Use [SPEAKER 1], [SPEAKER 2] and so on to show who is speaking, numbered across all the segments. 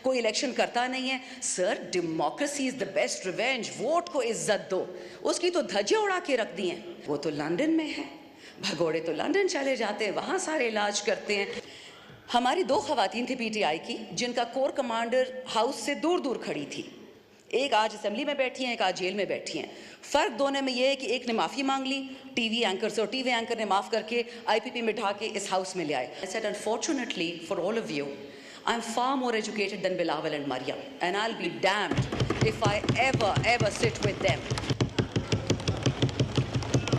[SPEAKER 1] कोई इलेक्शन करता नहीं है। Sir, democracy is the best revenge, vote को इज्जत दो। उसकी तो धज्जे उड़ा के रख दी हैं। वो तो लंदन में है, भगोड़े तो लंदन चले जाते हैं, वहाँ सारे इलाज करते हैं। हमारी 2 खवातीन थी पीटीआई की, जिनका कोर कमांडर हाउस से दूर दूर खड़ी थी। एक आज असेंबली में बैठी हैं, एक आज जेल में बैठी हैं। फ़र्क दोनों में ये है कि एक ने माफ़ी मांग ली टीवी एंकर से, और टीवी एंकर ने माफ़ करके आईपीपी में ढा के इस हाउस में ले आए। I said unfortunately for all of you, I am far more educated than Bilawal and Maryam, and I will be damned if I ever sit with them.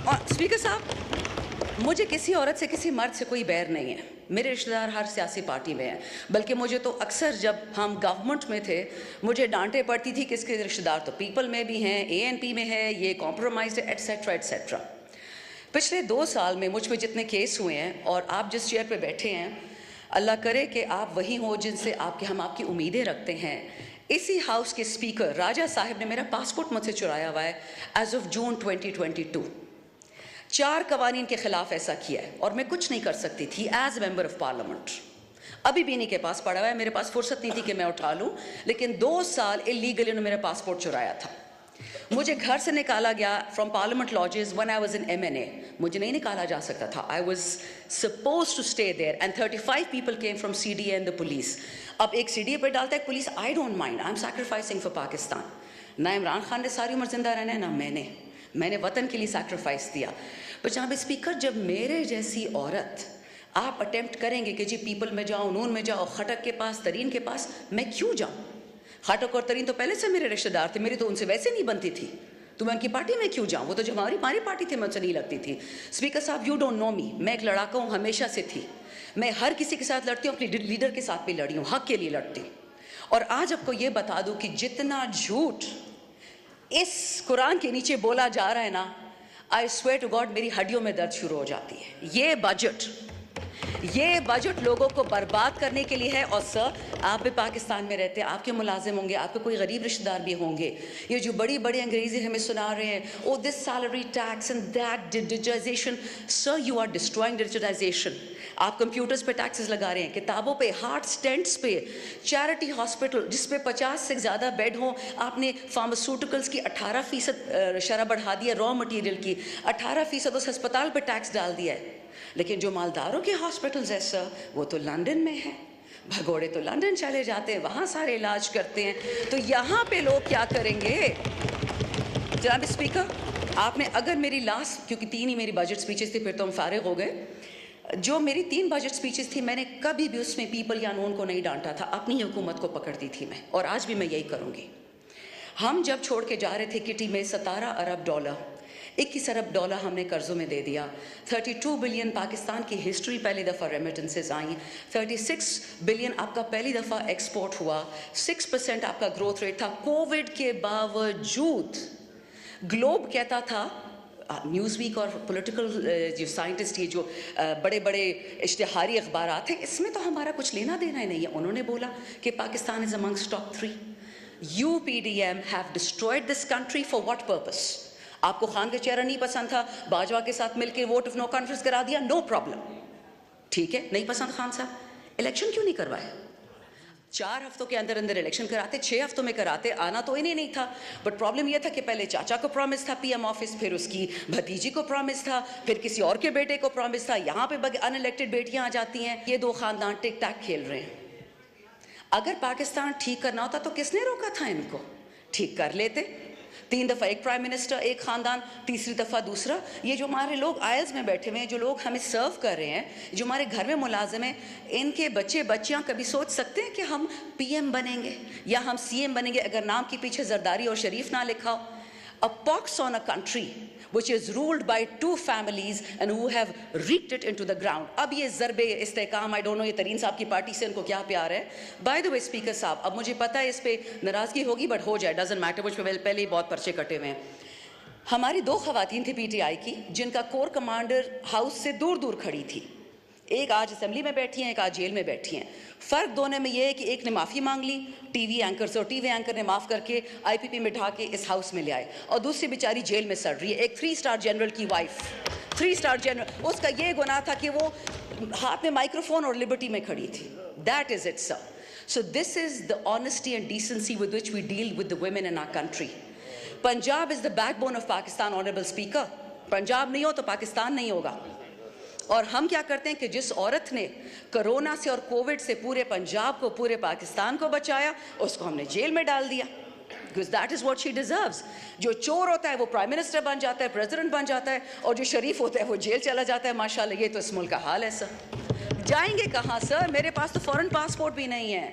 [SPEAKER 1] और स्पीकर साहब, मुझे किसी औरत से, किसी मर्द से कोई बैर नहीं है। मेरे रिश्तेदार हर सियासी पार्टी में हैं, बल्कि मुझे तो अक्सर जब हम गवर्नमेंट में थे मुझे डांटे पड़ती थी कि इसके रिश्तेदार तो पीपल में भी हैं, एएनपी में है, ये कॉम्प्रोमाइज है, एट्सेट्रा एट्सेट्रा। पिछले 2 साल में मुझ पे जितने केस हुए हैं, और आप जिस चेयर पे बैठे हैं, अल्लाह करे कि आप वही हो जिनसे हम आपकी उम्मीदें रखते हैं। इसी हाउस के स्पीकर राजा साहब ने मेरा पासपोर्ट मुझसे चुराया हुआ है एज ऑफ जून 2022। 4 कवानीन के खिलाफ ऐसा किया है, और मैं कुछ नहीं कर सकती थी एज मेंबर ऑफ पार्लियामेंट। अभी भी इन्हीं के पास पड़ा हुआ है, मेरे पास फुर्सत नहीं थी कि मैं उठा लूं, लेकिन 2 साल इलीगली उन्होंने मेरा पासपोर्ट चुराया था। मुझे घर से निकाला गया from parliament lodges when I was in MNA. मुझे नहीं निकाला जा सकता था, I was supposed to stay there, and 35 people came from CDA and the police. अब एक सीडीए पे डालता है police, I don't mind, I am sacrificing for Pakistan. ना इमरान खान ने सारी उम्र जिंदा रहना है, ना मैंने वतन के लिए सैक्रिफाइस दिया। पर जनाब स्पीकर, जब मेरे जैसी औरत आप अटेम्प्ट करेंगे कि जी पीपल में जाओ, नून में जाओ, खटक के पास, तरीन के पास, मैं क्यों जाऊं? खटक और तरीन तो पहले से मेरे रिश्तेदार थे, मेरी तो उनसे वैसे नहीं बनती थी, तो मैं उनकी पार्टी में क्यों जाऊं? वो तो जब हमारी पार्टी थी मैं उनसे नहीं लगती थी। स्पीकर साहब, यू डोंट नो मी, मैं एक लड़ाका हूँ, हमेशा से थी। मैं हर किसी के साथ लड़ती हूँ, अपनी लीडर के साथ भी लड़ी हूँ, हक के लिए लड़ती हूँ। और आज आपको ये बता दूँ कि जितना झूठ इस कुरान के नीचे बोला जा रहा है ना, आई स्वेयर टू गॉड मेरी हड्डियों में दर्द शुरू हो जाती है। ये बजट लोगों को बर्बाद करने के लिए है। और सर, आप भी पाकिस्तान में रहते हैं, आपके मुलाजिम होंगे, आपके कोई गरीब रिश्तेदार भी होंगे। ये जो बड़ी बड़ी अंग्रेजी हमें सुना रहे हैं, oh this salary tax and that digitization, sir you are destroying digitization. आप कंप्यूटर्स पे टैक्सेस लगा रहे हैं, किताबों पे, हार्ट स्टेंट्स पे, चैरिटी हॉस्पिटल जिस पे 50 से ज़्यादा बेड हों, आपने फार्मास्यूटिकल्स की 18% शरह बढ़ा दिया, रॉ मटेरियल की 18% उस अस्पताल पे टैक्स डाल दिया है। लेकिन जो मालदारों के हॉस्पिटल्स है सर, वो तो लंदन में है, भगोड़े तो लंदन चले जाते हैं, वहाँ सारे इलाज करते हैं। तो यहाँ पे लोग क्या करेंगे? जनाब स्पीकर, आपने अगर मेरी लास्ट, क्योंकि 3 ही मेरी बजट स्पीचेस थी, फिर तो हम फारिग हो गए, जो मेरी 3 बजट स्पीचेस थी, मैंने कभी भी उसमें पीपल या नून को नहीं डांटा था, अपनी हुकूमत को पकड़ती थी मैं, और आज भी मैं यही करूँगी। हम जब छोड़ के जा रहे थे किटी में $17 अरब, 21 अरब डॉलर हमने कर्जों में दे दिया। 32 बिलियन पाकिस्तान की हिस्ट्री पहली दफ़ा रेमिटेंसेस आई, 36 बिलियन आपका पहली दफ़ा एक्सपोर्ट हुआ, 6% आपका ग्रोथ रेट था। कोविड के बावजूद ग्लोब कहता था, न्यूज़ वीक और पॉलिटिकल जो साइंटिस्ट, ये जो बड़े बड़े इश्तिहारी अखबार थे, इसमें तो हमारा कुछ लेना देना ही नहीं है। उन्होंने बोला कि Pakistan is amongst top 3। You PDM have destroyed this country for what purpose? आपको खान का चेहरा नहीं पसंद था, बाजवा के साथ मिलकर वोट ऑफ नो कॉन्फ्रेंस करा दिया, नो प्रॉब्लम, ठीक है, नहीं पसंद खान साहब, इलेक्शन क्यों नहीं करवाए? 4 हफ्तों के अंदर अंदर इलेक्शन कराते, 6 हफ्तों में कराते, आना तो इन्हें नहीं था। बट प्रॉब्लम यह था कि पहले चाचा को प्रॉमिस था PM ऑफिस, फिर उसकी भतीजी को प्रॉमिस था, फिर किसी और के बेटे को प्रॉमिस था। यहाँ पे अनइलेक्टेड बेटियाँ आ जाती हैं, ये 2 खानदान टिक टैक खेल रहे हैं। अगर पाकिस्तान ठीक करना होता तो किसने रोका था इनको? ठीक कर लेते। 3 दफ़ा एक प्राइम मिनिस्टर, एक ख़ानदान, तीसरी दफ़ा दूसरा। ये जो हमारे लोग आयल्स में बैठे हुए हैं, जो लोग हमें सर्व कर रहे हैं, जो हमारे घर में मुलाजिम हैं, इनके बच्चे बच्चियाँ कभी सोच सकते हैं कि हम PM बनेंगे या हम CM बनेंगे अगर नाम के पीछे जरदारी और शरीफ ना लिखा हो? A pox on a country which is ruled by 2 families and who have wreaked it into the ground. अब ये ज़रबे इस्तेकाम, I don't know ये तरीन साहब की पार्टी से इनको क्या प्यार है। By the way स्पीकर साहब, अब मुझे पता है इस पे नाराज़गी होगी, बट हो जाए, doesn't matter, मुझ पे पहले ही बहुत पर्चे कटे हुए हैं। हमारी 2 खवातीन थी PTI की, जिनका कोर कमांडर हाउस से दूर दूर खड़ी थी। एक आज असेंबली में बैठी हैं, एक आज जेल में बैठी हैं। फ़र्क दोनों में ये है कि एक ने माफ़ी मांग ली टीवी एंकर से, और टीवी एंकर ने माफ़ करके IPP में ढा के इस हाउस में ले आए, और दूसरी बेचारी जेल में सड़ रही है। एक 3 स्टार जनरल की वाइफ, 3 स्टार जनरल, उसका ये गुनाह था कि वो हाथ में माइक्रोफोन और लिबर्टी में खड़ी थी। That is it sir. So this is the honesty and decency with which we deal with the women in our country. Punjab is the backbone of Pakistan, honorable speaker. Punjab नहीं हो तो पाकिस्तान नहीं होगा. और हम क्या करते हैं कि जिस औरत ने कोरोना से और कोविड से पूरे पंजाब को, पूरे पाकिस्तान को बचाया, उसको हमने जेल में डाल दिया. Because that is what she deserves. जो चोर होता है वो प्राइम मिनिस्टर बन जाता है, प्रेसिडेंट बन जाता है, और जो शरीफ होता है वो जेल चला जाता है. माशाल्लाह, ये तो इस मुल्क का हाल है सर. जाएंगे कहाँ सर? मेरे पास तो फॉरेन पासपोर्ट भी नहीं है.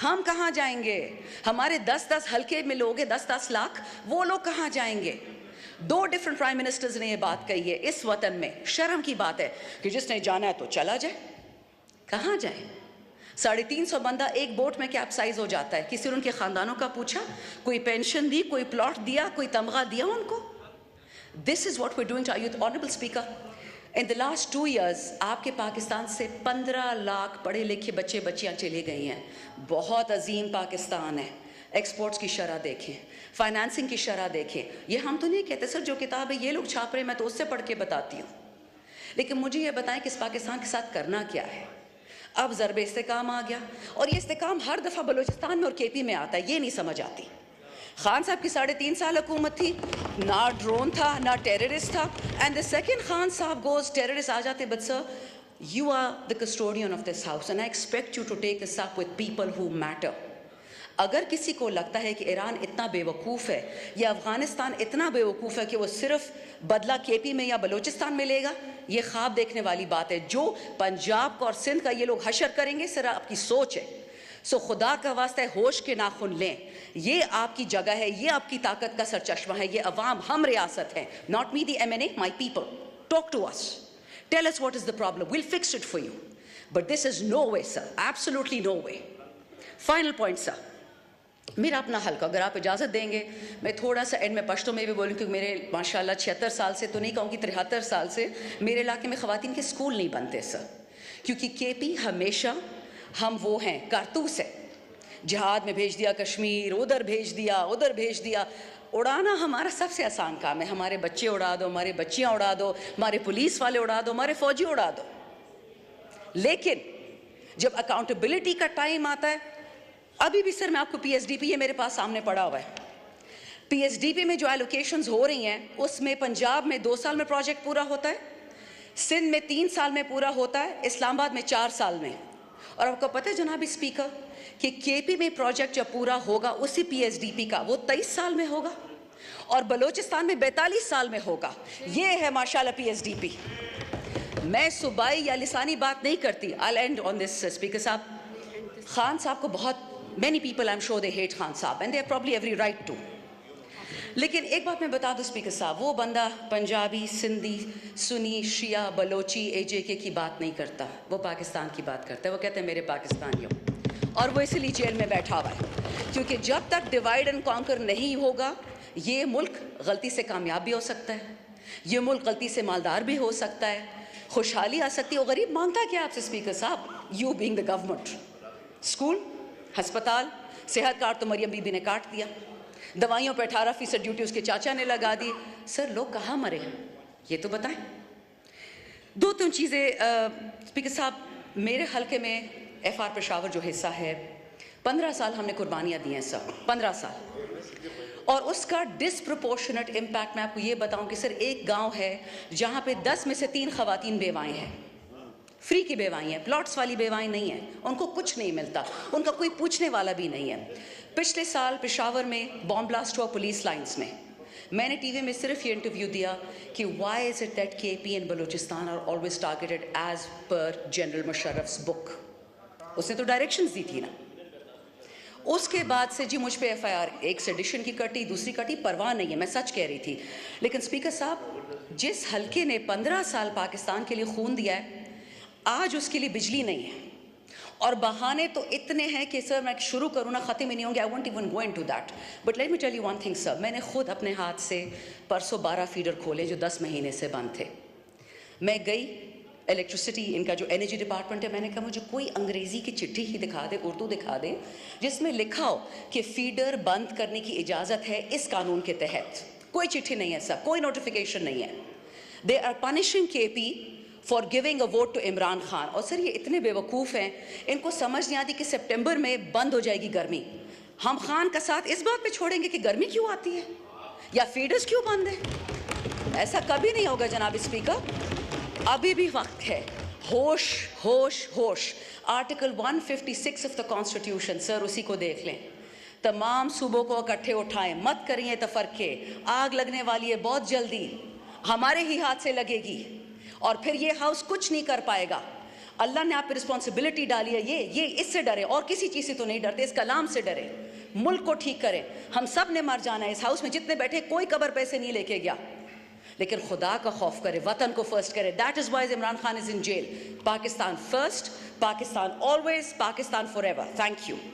[SPEAKER 1] हम कहाँ जाएंगे? हमारे 10-10 हल्के में लोग हैं, 10-10 लाख, वो लोग कहाँ जाएंगे? 2 डिफरेंट प्राइम मिनिस्टर्स ने ये बात कही है. इस वतन में शर्म की बात है कि जिसने जाना है तो चला जाए. कहाँ जाए? 350 बंदा एक बोट में कैप्साइज हो जाता है. किसी ने उनके खानदानों का पूछा? कोई पेंशन दी, कोई प्लॉट दिया, कोई तमगा दिया उनको? This is what we doing to our youth. Honourable speaker, in the last 2 years आपके पाकिस्तान से 15 लाख पढ़े लिखे बच्चे बच्चियां चले गई हैं. बहुत अजीम पाकिस्तान है. एक्सपोर्ट्स की शरह देखें, फाइनेंसिंग की शरह देखें. ये हम तो नहीं कहते सर, जो किताब है ये लोग छाप रहे हैं, मैं तो उससे पढ़ के बताती हूँ. लेकिन मुझे ये बताएं कि इस पाकिस्तान के साथ करना क्या है. अब ज़रब इस्तेकाम आ गया, और ये इस्तेकाम हर दफ़ा बलूचिस्तान में और केपी में आता है. ये नहीं समझ आती. खान साहब की 3.5 साल हुकूमत थी, ना ड्रोन था, ना टेररिस्ट था. एंड द सेकेंड खान साहब गोज, टेररिस्ट आ जाते. But sir, you are the custodian of this house and I expect you to take this up with people who matter. अगर किसी को लगता है कि ईरान इतना बेवकूफ़ है या अफ़गानिस्तान इतना बेवकूफ़ है कि वो सिर्फ बदला केपी में या बलूचिस्तान में लेगा, ये ख्वाब देखने वाली बात है. जो पंजाब का और सिंध का ये लोग हशर करेंगे, सिर्फ आपकी सोच है. सो खुदा का वास्ता है, होश के नाखुन लें. ये आपकी जगह है, ये आपकी ताकत का सरचश्मा है. ये अवाम, हम रियासत हैं. Not me the MNA, my people. Talk to us, tell us what is the problem, will fix it for you. But this is no way sir, absolutely no way. Final point sir, मेरा अपना हल्का, अगर आप इजाज़त देंगे मैं थोड़ा सा एंड में पश्तो में भी बोलूँ, क्योंकि मेरे माशाल्लाह 76 साल से, तो नहीं कहूँगी 73 साल से मेरे इलाके में ख़वातीन के स्कूल नहीं बनते सर. क्योंकि केपी हमेशा हम वो हैं, कारतूस है. जिहाद में भेज दिया कश्मीर, उधर भेज दिया, उधर भेज दिया. उड़ाना हमारा सबसे आसान काम है. हमारे बच्चे उड़ा दो, हमारे बच्चियाँ उड़ा दो, हमारे पुलिस वाले उड़ा दो, हमारे फ़ौजी उड़ा दो. लेकिन जब अकाउंटेबिलिटी का टाइम आता है, अभी भी सर मैं आपको PSDP, ये मेरे पास सामने पड़ा हुआ है, PSDP में जो एलोकेशंस हो रही हैं, उसमें पंजाब में 2 साल में प्रोजेक्ट पूरा होता है, सिंध में 3 साल में पूरा होता है, इस्लामाबाद में 4 साल में. और आपको पता है जनाब स्पीकर कि केपी में प्रोजेक्ट जब पूरा होगा उसी PSDP का, वो 23 साल में होगा, और बलूचिस्तान में 42 साल में होगा. ये है माशाल्लाह PSDP. मैं सूबाई या लिसानी बात नहीं करती. आई एंड ऑन दिस स्पीकर साहब. खान साहब को बहुत, many people I'm sure they hate Khan साहब and they have probably every right to. लेकिन एक बात मैं बता दूं स्पीकर साहब, वो बंदा पंजाबी, सिंधी, सुनी, शिया, बलोची, AJK की बात नहीं करता. वो पाकिस्तान की बात करता है. वो कहते हैं मेरे पाकिस्तानियों, और वो इसलिए जेल में बैठा हुआ है. क्योंकि जब तक डिवाइड एंड कॉन्कर नहीं होगा, ये मुल्क गलती से कामयाब भी हो सकता है, ये मुल्क गलती से मालदार भी हो सकता है, खुशहाली आ सकती है. और गरीब मांगता क्या आपसे स्पीकर साहब? You being the government. School, हस्पताल, सेहत कार्ड तो मरियम बीबी ने काट दिया. दवाइयों पर 18% ड्यूटी उसके चाचा ने लगा दी. सर लोग कहाँ मरे हैं ये तो बताएं. 2-3 चीज़ें स्पीकर साहब. मेरे हल्के में FR पेशावर जो हिस्सा है, 15 साल हमने कुर्बानियाँ दी हैं सर, 15 साल. और उसका डिसप्रोपोर्शनेट इम्पैक्ट मैं आपको ये बताऊं कि सर एक गांव है जहाँ पे 10 में से 3 खवातीन बेवाएँ हैं. फ्री की बेवाएँ हैं, प्लॉट्स वाली बेवाएँ नहीं हैं. उनको कुछ नहीं मिलता, उनका कोई पूछने वाला भी नहीं है. पिछले साल पेशावर में बॉम्ब ब्लास्ट हुआ पुलिस लाइंस में. मैंने टीवी में सिर्फ ये इंटरव्यू दिया कि why is it that KP and Balochistan are always targeted as per general Musharraf's book. उसने तो डायरेक्शंस दी थी ना. उसके बाद से जी मुझ पे FIR, एक सेडिशन की कटी, दूसरी कटी, परवाह नहीं है, मैं सच कह रही थी. लेकिन स्पीकर साहब, जिस हल्के ने 15 साल पाकिस्तान के लिए खून दिया है, आज उसके लिए बिजली नहीं है. और बहाने तो इतने हैं कि सर मैं शुरू करूँ ना, ख़त्म ही नहीं होंगे. I won't even go into that. But let me tell you one thing sir, मैंने खुद अपने हाथ से परसों 12 फीडर खोले जो 10 महीने से बंद थे. मैं गई इलेक्ट्रिसिटी, इनका जो एनर्जी डिपार्टमेंट है, मैंने कहा मुझे कोई अंग्रेज़ी की चिट्ठी ही दिखा दे, उर्दू दिखा दे, जिसमें लिखा हो कि फीडर बंद करने की इजाज़त है इस कानून के तहत. कोई चिट्ठी नहीं है सर, कोई नोटिफिकेशन नहीं है. They are punishing KP for giving a vote to Imran Khan. और सर ये इतने बेवकूफ़ हैं, इनको समझ नहीं आती कि सितंबर में बंद हो जाएगी गर्मी। हम खान का साथ इस बात पे छोड़ेंगे कि गर्मी क्यों आती है या फीडर्स क्यों बंद है? ऐसा कभी नहीं होगा जनाब स्पीकर। अभी भी वक्त है। होश होश होश। Article 156 of the constitution, sir उसी को देख लें। तमाम सूबों को इकट्ठे उठाएं, मत करिए तफरके। आग लगने वाली है बहुत जल्दी, हमारे ही हाथ से लगेगी और फिर ये हाउस कुछ नहीं कर पाएगा। अल्लाह ने आप पे रिस्पॉन्सिबिलिटी डाली है, ये इससे डरे और किसी चीज़ से तो नहीं डरते, इस कलाम से डरे। मुल्क को ठीक करें, हम सब ने मर जाना है। इस हाउस में जितने बैठे कोई कब्र पैसे नहीं लेके गया, लेकिन खुदा का खौफ करे, वतन को फर्स्ट करे। That is why Imran Khan is in jail. Pakistan first, Pakistan always, Pakistan forever. Thank you.